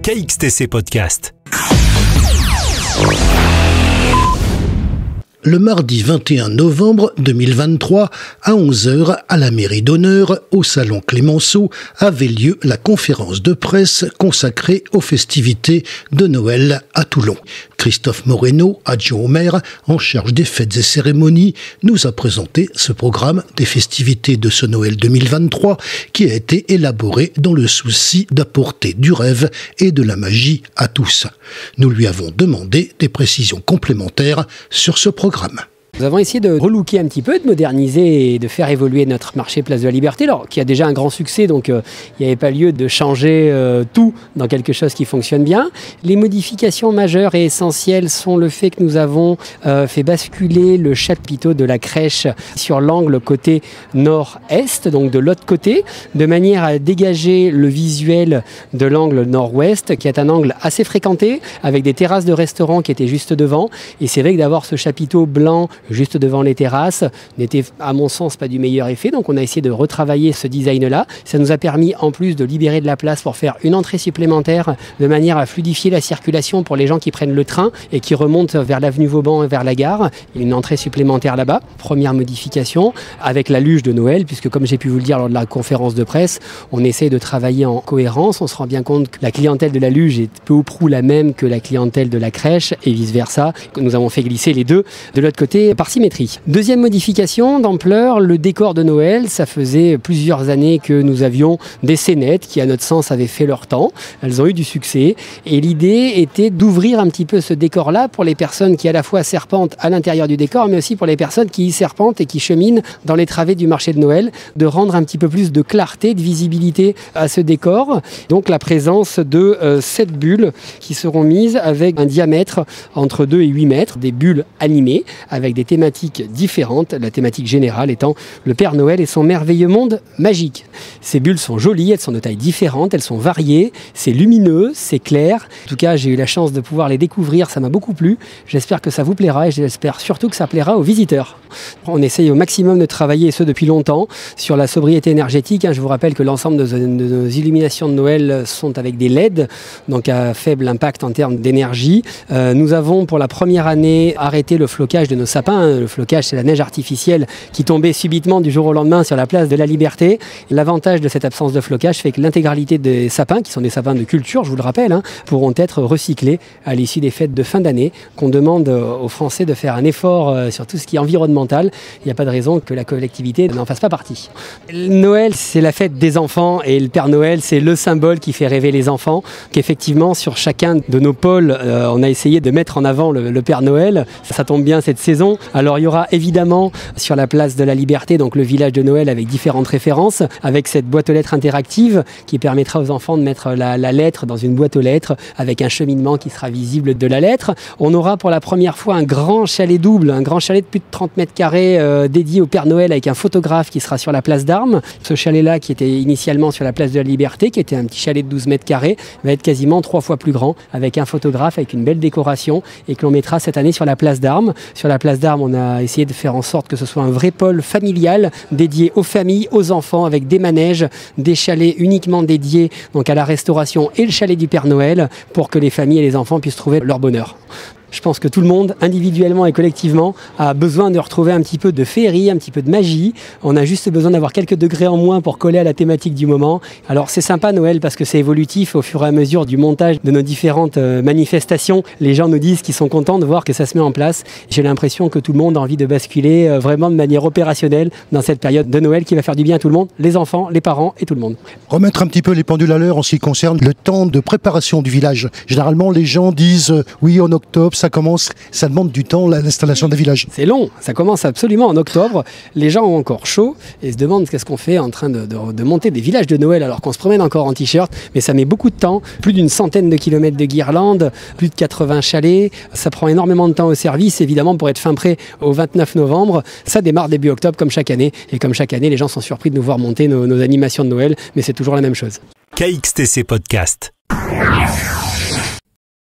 KXTC Podcast. Le mardi 21 novembre 2023, à 11h, à la mairie d'honneur, au salon Clémenceau, avait lieu la conférence de presse consacrée aux festivités de Noël à Toulon. Christophe Moreno, adjoint au maire, en charge des fêtes et cérémonies, nous a présenté ce programme des festivités de ce Noël 2023 qui a été élaboré dans le souci d'apporter du rêve et de la magie à tous. Nous lui avons demandé des précisions complémentaires sur ce programme. Nous avons essayé de relooker un petit peu, de moderniser et de faire évoluer notre marché Place de la Liberté, alors qui a déjà un grand succès, donc il n'y avait pas lieu de changer tout dans quelque chose qui fonctionne bien. Les modifications majeures et essentielles sont le fait que nous avons fait basculer le chapiteau de la crèche sur l'angle côté nord-est, donc de l'autre côté, de manière à dégager le visuel de l'angle nord-ouest, qui est un angle assez fréquenté, avec des terrasses de restaurants qui étaient juste devant. Et c'est vrai que d'avoir ce chapiteau blanc juste devant les terrasses n'était à mon sens pas du meilleur effet, donc on a essayé de retravailler ce design-là. Ça nous a permis en plus de libérer de la place pour faire une entrée supplémentaire de manière à fluidifier la circulation pour les gens qui prennent le train et qui remontent vers l'avenue Vauban et vers la gare. Il y a une entrée supplémentaire là-bas. Première modification avec la luge de Noël, puisque comme j'ai pu vous le dire lors de la conférence de presse, on essaie de travailler en cohérence. On se rend bien compte que la clientèle de la luge est peu ou prou la même que la clientèle de la crèche et vice-versa. Nous avons fait glisser les deux de l'autre côté par symétrie. Deuxième modification d'ampleur, le décor de Noël. Ça faisait plusieurs années que nous avions des scénettes qui, à notre sens, avaient fait leur temps. Elles ont eu du succès. Et l'idée était d'ouvrir un petit peu ce décor-là pour les personnes qui, à la fois, serpentent à l'intérieur du décor, mais aussi pour les personnes qui y serpentent et qui cheminent dans les travées du marché de Noël, de rendre un petit peu plus de clarté, de visibilité à ce décor. Donc, la présence de 7 bulles qui seront mises avec un diamètre entre 2 et 8 mètres, des bulles animées avec des thématiques différentes, la thématique générale étant le Père Noël et son merveilleux monde magique. Ces bulles sont jolies, elles sont de tailles différentes, elles sont variées, c'est lumineux, c'est clair. En tout cas, j'ai eu la chance de pouvoir les découvrir, ça m'a beaucoup plu. J'espère que ça vous plaira et j'espère surtout que ça plaira aux visiteurs. On essaye au maximum de travailler, et ce depuis longtemps, sur la sobriété énergétique. Je vous rappelle que l'ensemble de nos illuminations de Noël sont avec des LED, donc à faible impact en termes d'énergie. Nous avons pour la première année arrêté le flocage de nos sapins. Le flocage, c'est la neige artificielle qui tombait subitement du jour au lendemain sur la place de la Liberté. L'avantage de cette absence de flocage fait que l'intégralité des sapins, qui sont des sapins de culture, je vous le rappelle, pourront être recyclés à l'issue des fêtes de fin d'année, qu'on demande aux Français de faire un effort sur tout ce qui est environnemental. Il n'y a pas de raison que la collectivité n'en fasse pas partie. Noël, c'est la fête des enfants et le Père Noël, c'est le symbole qui fait rêver les enfants. Qu'effectivement, sur chacun de nos pôles, on a essayé de mettre en avant le Père Noël. Ça tombe bien cette saison. Alors il y aura évidemment sur la place de la Liberté, donc le village de Noël avec différentes références, avec cette boîte aux lettres interactive qui permettra aux enfants de mettre la lettre dans une boîte aux lettres avec un cheminement qui sera visible de la lettre. On aura pour la première fois un grand chalet double, un grand chalet de plus de 30 mètres carrés dédié au Père Noël avec un photographe qui sera sur la place d'Armes. Ce chalet-là qui était initialement sur la place de la Liberté, qui était un petit chalet de 12 mètres carrés, va être quasiment 3 fois plus grand avec un photographe, avec une belle décoration et que l'on mettra cette année sur la place d'Armes. Sur la place d'Armes, on a essayé de faire en sorte que ce soit un vrai pôle familial dédié aux familles, aux enfants, avec des manèges, des chalets uniquement dédiés donc à la restauration et le chalet du Père Noël pour que les familles et les enfants puissent trouver leur bonheur. Je pense que tout le monde, individuellement et collectivement, a besoin de retrouver un petit peu de féerie, un petit peu de magie. On a juste besoin d'avoir quelques degrés en moins pour coller à la thématique du moment. Alors c'est sympa Noël parce que c'est évolutif au fur et à mesure du montage de nos différentes manifestations. Les gens nous disent qu'ils sont contents de voir que ça se met en place. J'ai l'impression que tout le monde a envie de basculer vraiment de manière opérationnelle dans cette période de Noël qui va faire du bien à tout le monde, les enfants, les parents et tout le monde. Remettre un petit peu les pendules à l'heure en ce qui concerne le temps de préparation du village. Généralement, les gens disent oui, en octobre, ça demande du temps, l'installation des villages. C'est long, ça commence absolument en octobre. Les gens ont encore chaud et se demandent qu'est-ce qu'on fait en train de monter des villages de Noël alors qu'on se promène encore en t-shirt. Mais ça met beaucoup de temps, plus d'une centaine de kilomètres de guirlandes, plus de 80 chalets. Ça prend énormément de temps au service, évidemment, pour être fin prêt au 29 novembre. Ça démarre début octobre comme chaque année. Et comme chaque année, les gens sont surpris de nous voir monter nos animations de Noël. Mais c'est toujours la même chose. KXTC Podcast.